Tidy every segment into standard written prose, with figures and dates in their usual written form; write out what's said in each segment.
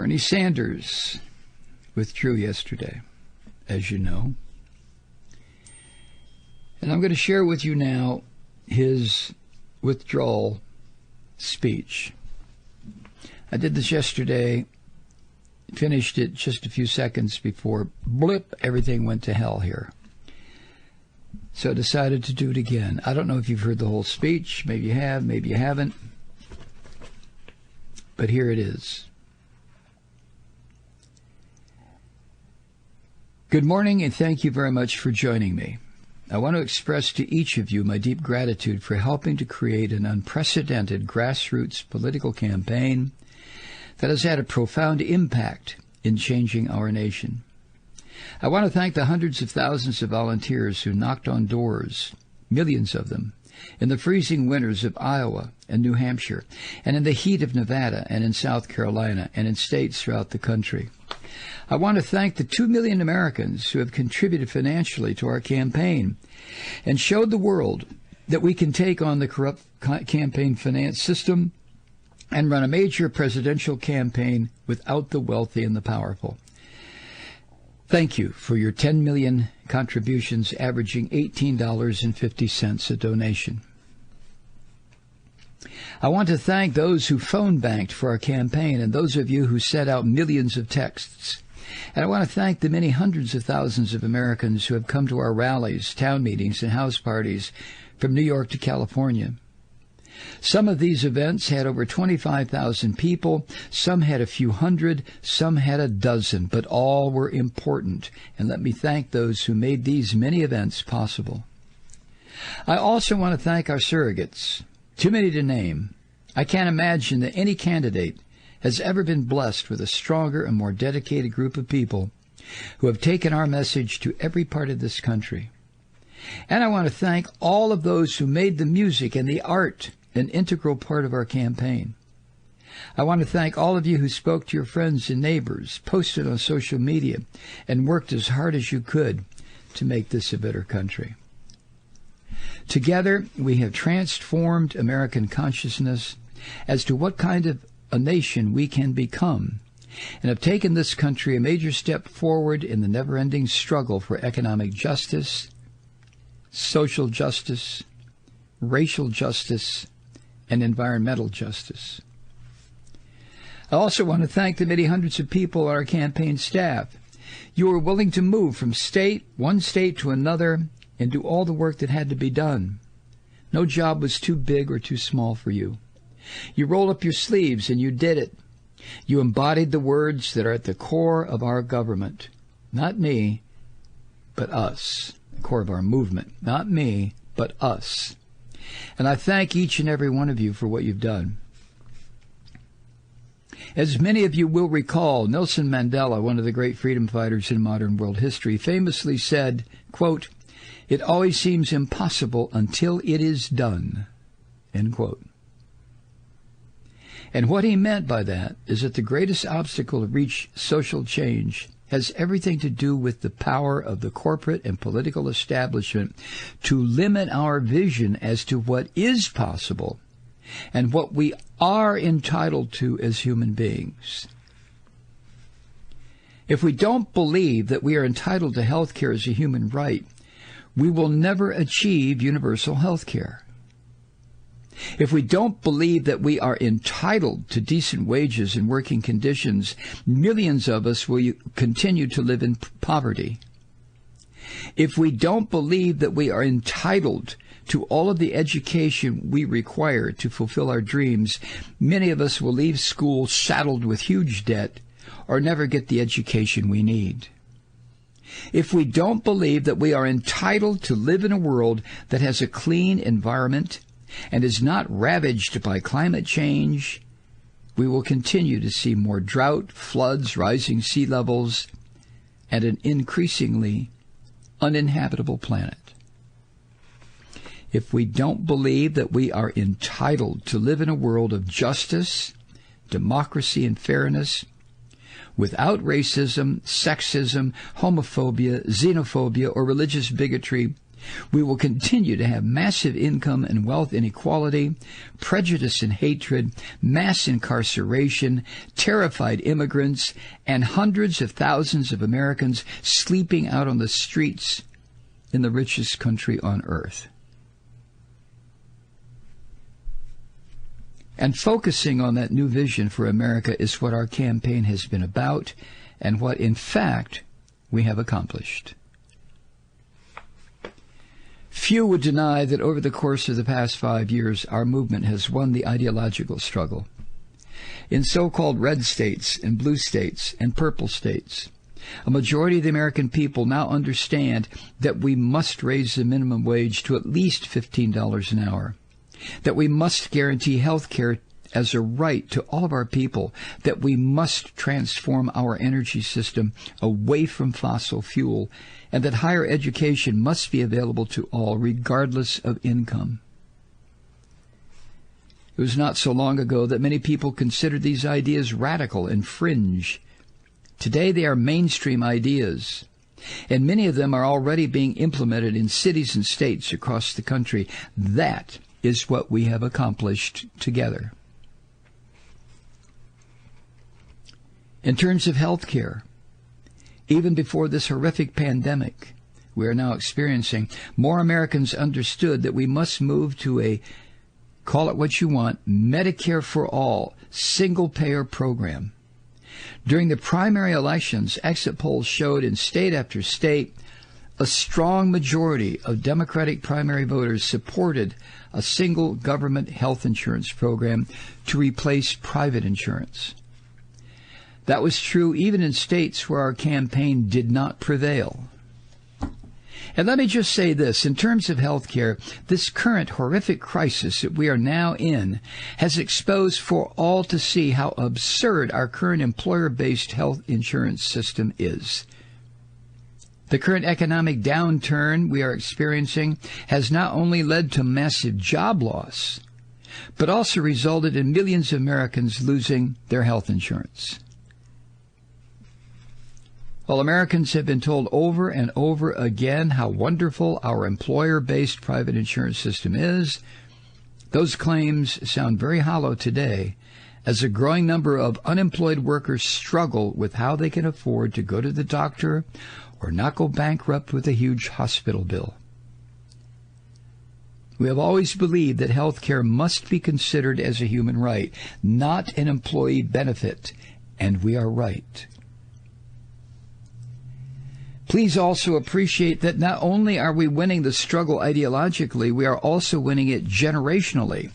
Bernie Sanders withdrew yesterday, as you know. And I'm going to share with you now his withdrawal speech. I did this yesterday, finished it just a few seconds before, blip, everything went to hell here. So I decided to do it again. I don't know if you've heard the whole speech. Maybe you have, maybe you haven't. But here it is. Good morning, and thank you very much for joining me. I want to express to each of you my deep gratitude for helping to create an unprecedented grassroots political campaign that has had a profound impact in changing our nation. I want to thank the hundreds of thousands of volunteers who knocked on doors, millions of them, in the freezing winters of Iowa and New Hampshire, and in the heat of Nevada and in South Carolina, and in states throughout the country. I want to thank the 2 million Americans who have contributed financially to our campaign and showed the world that we can take on the corrupt campaign finance system and run a major presidential campaign without the wealthy and the powerful. Thank you for your 10 million contributions, averaging $18.50 a donation. I want to thank those who phone banked for our campaign and those of you who sent out millions of texts. And I want to thank the many hundreds of thousands of Americans who have come to our rallies, town meetings, and house parties from New York to California. Some of these events had over 25,000 people, some had a few hundred, some had a dozen, but all were important. And let me thank those who made these many events possible. I also want to thank our surrogates. Too many to name. I can't imagine that any candidate has ever been blessed with a stronger and more dedicated group of people who have taken our message to every part of this country. And I want to thank all of those who made the music and the art an integral part of our campaign. I want to thank all of you who spoke to your friends and neighbors, posted on social media, and worked as hard as you could to make this a better country. Together, we have transformed American consciousness as to what kind of a nation we can become, and have taken this country a major step forward in the never-ending struggle for economic justice, social justice, racial justice, and environmental justice. I also want to thank the many hundreds of people on our campaign staff. You were willing to move from one state to another, and do all the work that had to be done. No job was too big or too small for you. You rolled up your sleeves and you did it. You embodied the words that are at the core of our government. Not me, but us. The core of our movement. Not me, but us. And I thank each and every one of you for what you've done. As many of you will recall, Nelson Mandela, one of the great freedom fighters in modern world history, famously said, quote, "It always seems impossible until it is done," end quote. And what he meant by that is that the greatest obstacle to reach social change has everything to do with the power of the corporate and political establishment to limit our vision as to what is possible and what we are entitled to as human beings. If we don't believe that we are entitled to health care as a human right, we will never achieve universal health care. If we don't believe that we are entitled to decent wages and working conditions, millions of us will continue to live in poverty. If we don't believe that we are entitled to all of the education we require to fulfill our dreams, many of us will leave school saddled with huge debt or never get the education we need. If we don't believe that we are entitled to live in a world that has a clean environment and is not ravaged by climate change, we will continue to see more drought, floods, rising sea levels, and an increasingly uninhabitable planet. If we don't believe that we are entitled to live in a world of justice, democracy, and fairness, without racism, sexism, homophobia, xenophobia, or religious bigotry, We will continue to have massive income and wealth inequality, prejudice and hatred, mass incarceration, terrified immigrants, and hundreds of thousands of Americans sleeping out on the streets in the richest country on earth. And focusing on that new vision for America is what our campaign has been about and what, in fact, we have accomplished. Few would deny that over the course of the past 5 years, our movement has won the ideological struggle. In so-called red states and blue states and purple states, a majority of the American people now understand that we must raise the minimum wage to at least $15 an hour, that we must guarantee health care as a right to all of our people, that we must transform our energy system away from fossil fuel, and that higher education must be available to all, regardless of income. It was not so long ago that many people considered these ideas radical and fringe. Today they are mainstream ideas, and many of them are already being implemented in cities and states across the country. That is what we have accomplished together. In terms of health care, even before this horrific pandemic we are now experiencing, more Americans understood that we must move to a, call it what you want, Medicare for all, single-payer program. During the primary elections, exit polls showed in state after state a strong majority of Democratic primary voters supported a single government health insurance program to replace private insurance. That was true even in states where our campaign did not prevail. And let me just say this, in terms of health care, this current horrific crisis that we are now in has exposed for all to see how absurd our current employer-based health insurance system is. The current economic downturn we are experiencing has not only led to massive job loss, but also resulted in millions of Americans losing their health insurance. While Americans have been told over and over again how wonderful our employer-based private insurance system is, those claims sound very hollow today as a growing number of unemployed workers struggle with how they can afford to go to the doctor or not go bankrupt with a huge hospital bill. We have always believed that health care must be considered as a human right, not an employee benefit, and we are right. Please also appreciate that not only are we winning the struggle ideologically, we are also winning it generationally.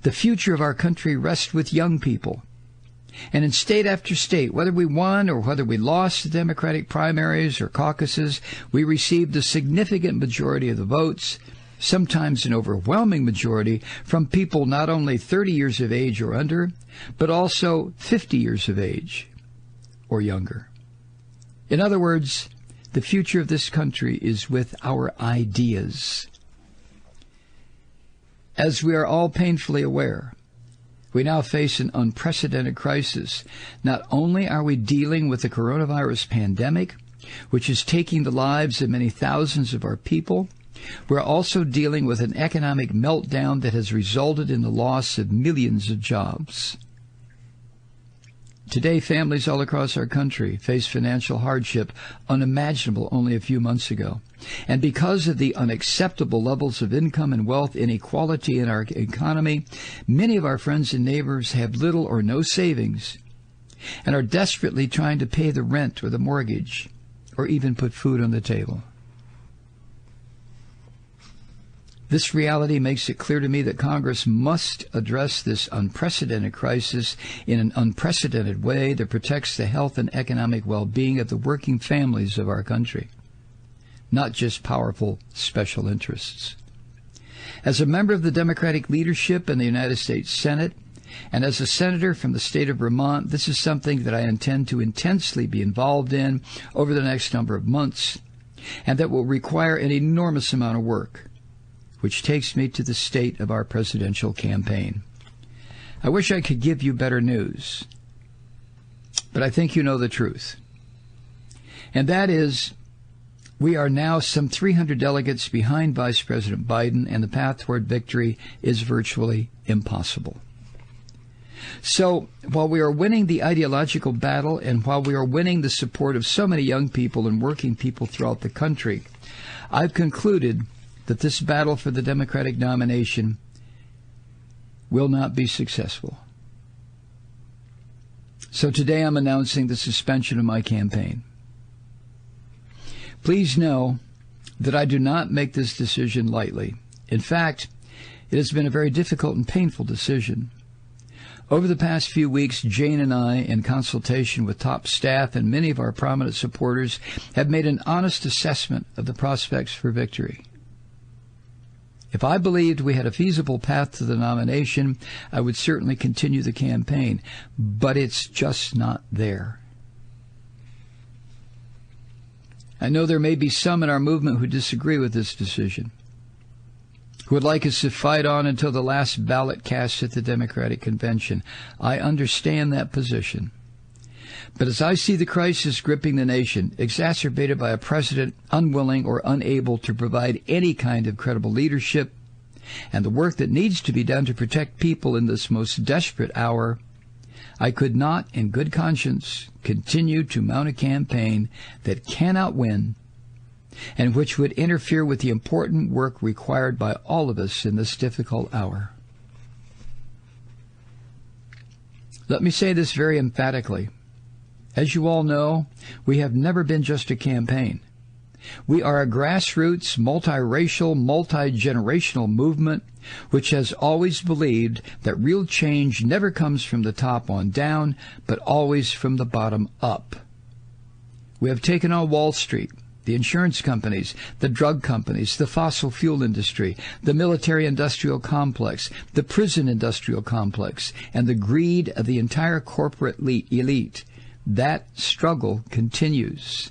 The future of our country rests with young people. And in state after state, whether we won or whether we lost the Democratic primaries or caucuses, we received a significant majority of the votes, sometimes an overwhelming majority, from people not only 30 years of age or under, but also 50 years of age or younger. In other words, the future of this country is with our ideas. As we are all painfully aware, we now face an unprecedented crisis. Not only are we dealing with the coronavirus pandemic, which is taking the lives of many thousands of our people, we're also dealing with an economic meltdown that has resulted in the loss of millions of jobs. Today, families all across our country face financial hardship unimaginable only a few months ago. And because of the unacceptable levels of income and wealth inequality in our economy, many of our friends and neighbors have little or no savings and are desperately trying to pay the rent or the mortgage or even put food on the table. This reality makes it clear to me that Congress must address this unprecedented crisis in an unprecedented way that protects the health and economic well-being of the working families of our country, not just powerful special interests. As a member of the Democratic leadership in the United States Senate, and as a senator from the state of Vermont, this is something that I intend to intensely be involved in over the next number of months, and that will require an enormous amount of work, which takes me to the state of our presidential campaign. I wish I could give you better news, but I think you know the truth. And that is, We are now some 300 delegates behind Vice President Biden, and the path toward victory is virtually impossible. So, while we are winning the ideological battle and while we are winning the support of so many young people and working people throughout the country, I've concluded that this battle for the Democratic nomination will not be successful. So today I'm announcing the suspension of my campaign. Please know that I do not make this decision lightly. In fact, it has been a very difficult and painful decision. Over the past few weeks, Jane and I, in consultation with top staff and many of our prominent supporters, have made an honest assessment of the prospects for victory. If I believed we had a feasible path to the nomination, I would certainly continue the campaign, but it's just not there. I know there may be some in our movement who disagree with this decision, who would like us to fight on until the last ballot cast at the Democratic Convention. I understand that position. But as I see the crisis gripping the nation, exacerbated by a president unwilling or unable to provide any kind of credible leadership, and the work that needs to be done to protect people in this most desperate hour, I could not, in good conscience, continue to mount a campaign that cannot win and which would interfere with the important work required by all of us in this difficult hour. Let me say this very emphatically. As you all know, we have never been just a campaign. We are a grassroots, multiracial, multi-generational movement which has always believed that real change never comes from the top on down, but always from the bottom up. We have taken on Wall Street, the insurance companies, the drug companies, the fossil fuel industry, the military-industrial complex, the prison-industrial complex, and the greed of the entire corporate elite. That struggle continues.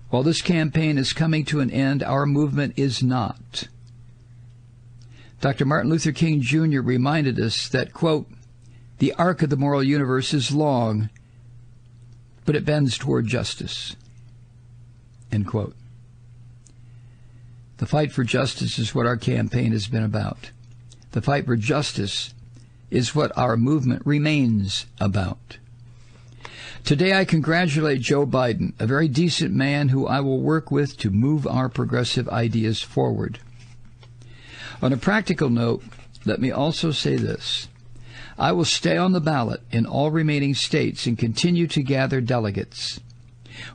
While this campaign is coming to an end, our movement is not. Dr. Martin Luther King Jr. reminded us that, quote, the arc of the moral universe is long, but it bends toward justice, end quote. The fight for justice is what our campaign has been about. The fight for justice is what our movement remains about. Today I congratulate Joe Biden, a very decent man who I will work with to move our progressive ideas forward. On a practical note, let me also say this. I will stay on the ballot in all remaining states and continue to gather delegates.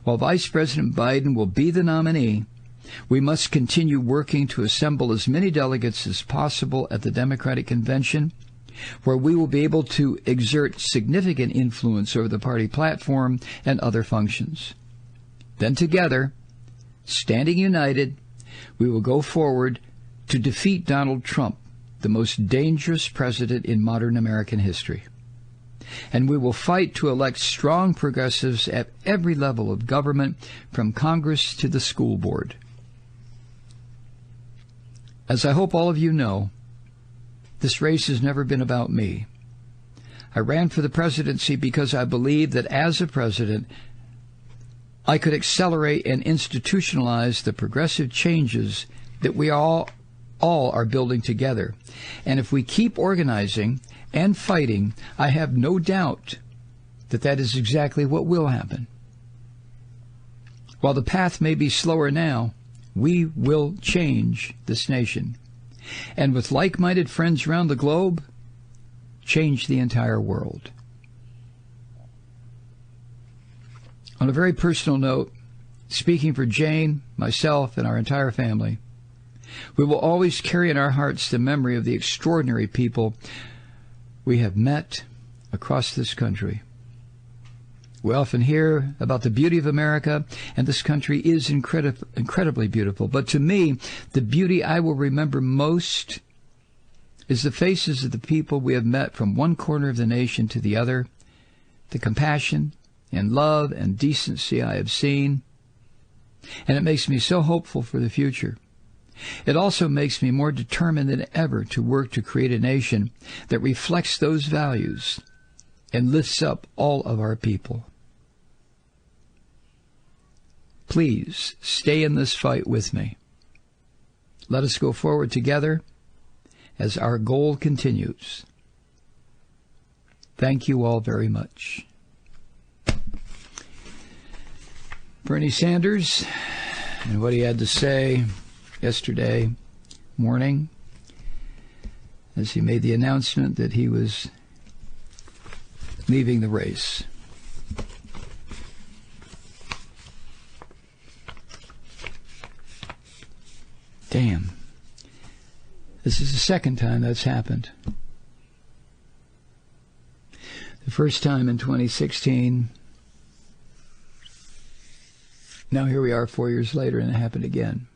While Vice President Biden will be the nominee, we must continue working to assemble as many delegates as possible at the Democratic Convention, where we will be able to exert significant influence over the party platform and other functions. Then together, standing united, we will go forward to defeat Donald Trump, the most dangerous president in modern American history. And we will fight to elect strong progressives at every level of government, from Congress to the school board. As I hope all of you know, this race has never been about me. I ran for the presidency because I believed that as a president, I could accelerate and institutionalize the progressive changes that we all are building together. And if we keep organizing and fighting, I have no doubt that that is exactly what will happen. While the path may be slower now, we will change this nation. And with like-minded friends around the globe, change the entire world. On a very personal note, speaking for Jane, myself, and our entire family, we will always carry in our hearts the memory of the extraordinary people we have met across this country. We often hear about the beauty of America, and this country is incredibly beautiful. But to me, the beauty I will remember most is the faces of the people we have met from one corner of the nation to the other, the compassion and love and decency I have seen, and it makes me so hopeful for the future. It also makes me more determined than ever to work to create a nation that reflects those values and lifts up all of our people. Please stay in this fight with me. Let us go forward together as our goal continues. Thank you all very much. Bernie Sanders and what he had to say yesterday morning as he made the announcement that he was leaving the race. Damn. This is the second time that's happened. The first time in 2016. Now here we are 4 years later, and it happened again.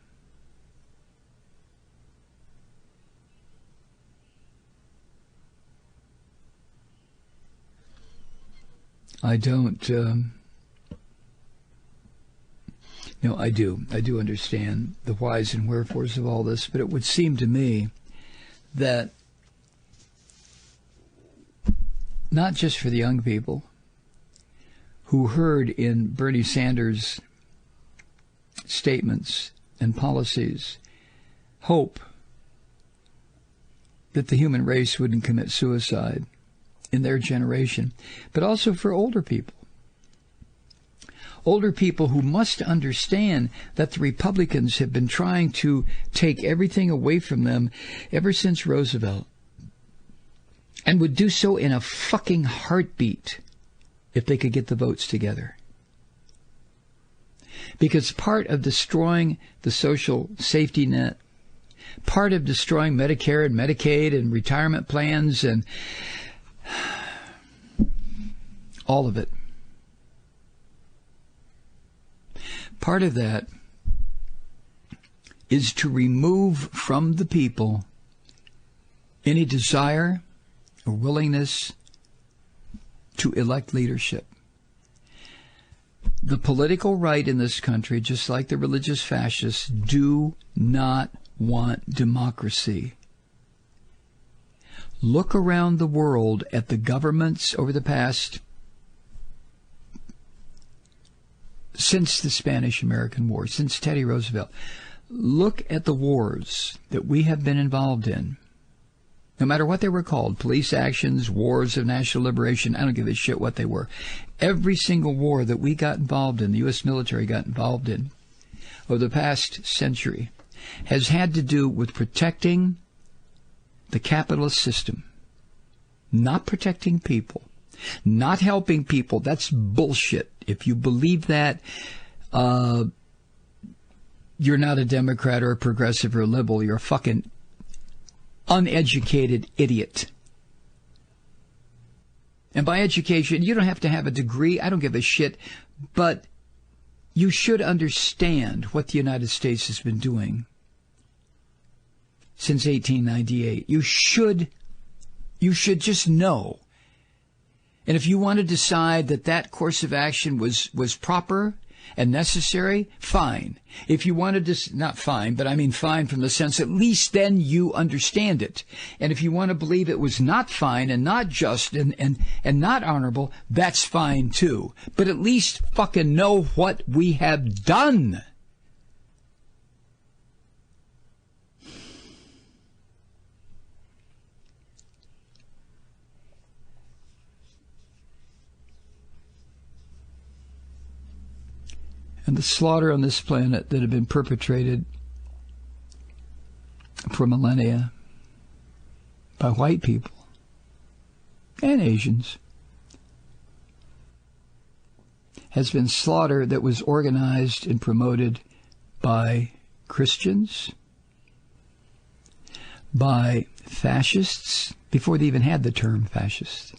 I don't... No, I do understand the whys and wherefores of all this, but it would seem to me that not just for the young people who heard in Bernie Sanders' statements and policies hope that the human race wouldn't commit suicide in their generation, but also for older people. Older people who must understand that the Republicans have been trying to take everything away from them ever since Roosevelt, and would do so in a fucking heartbeat if they could get the votes together. Because part of destroying the social safety net, part of destroying Medicare and Medicaid and retirement plans and all of it, part of that is to remove from the people any desire or willingness to elect leadership. The political right in this country, just like the religious fascists, do not want democracy. Look around the world at the governments over the past, since the Spanish-American War, since Teddy Roosevelt. Look at the wars that we have been involved in. No matter what they were called, police actions, wars of national liberation, I don't give a shit what they were. Every single war that we got involved in, the U.S. military got involved in, over the past century, has had to do with protecting the capitalist system, not protecting people, not helping people. That's bullshit. If you believe that, you're not a Democrat or a progressive or a liberal. You're a fucking uneducated idiot. And by education, you don't have to have a degree. I don't give a shit. But you should understand what the United States has been doing since 1898. You should just know. And if you want to decide that that course of action was proper and necessary, fine. If you wanted to, not fine, but I mean fine from the sense at least then you understand it. And if you want to believe it was not fine and not just and not honorable, that's fine too. But at least fucking know what we have done. And the slaughter on this planet that had been perpetrated for millennia by white people and Asians has been slaughter that was organized and promoted by Christians, by fascists, before they even had the term fascist.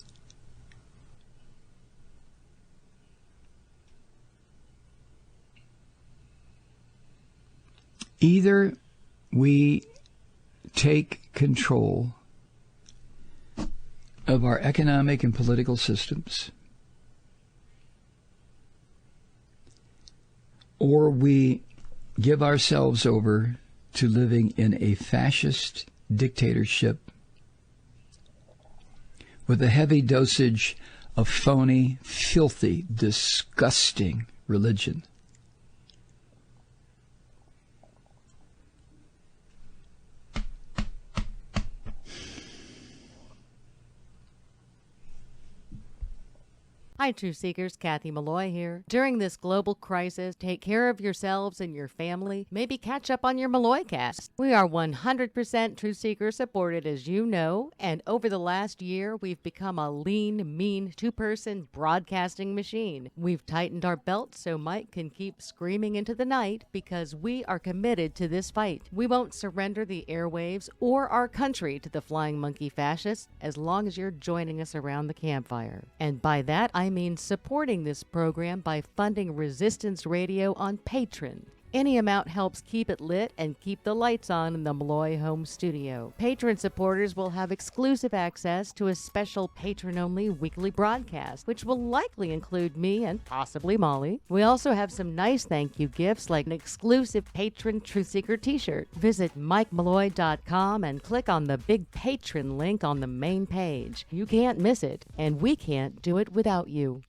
Either we take control of our economic and political systems, or we give ourselves over to living in a fascist dictatorship with a heavy dosage of phony, filthy, disgusting religion. Hi, Truth Seekers. Kathy Malloy here. During this global crisis, take care of yourselves and your family. Maybe catch up on your Malloy cast. We are 100% Truth Seeker supported, as you know, and over the last year, we've become a lean, mean, two-person broadcasting machine. We've tightened our belts so Mike can keep screaming into the night because we are committed to this fight. We won't surrender the airwaves or our country to the flying monkey fascists as long as you're joining us around the campfire. And by that, I mean supporting this program by funding Resistance Radio on Patreon. Any amount helps keep it lit and keep the lights on in the Malloy home studio. Patron supporters will have exclusive access to a special patron-only weekly broadcast, which will likely include me and possibly Molly. We also have some nice thank you gifts like an exclusive patron Truth Seeker t-shirt. Visit MikeMalloy.com and click on the big patron link on the main page. You can't miss it, and we can't do it without you.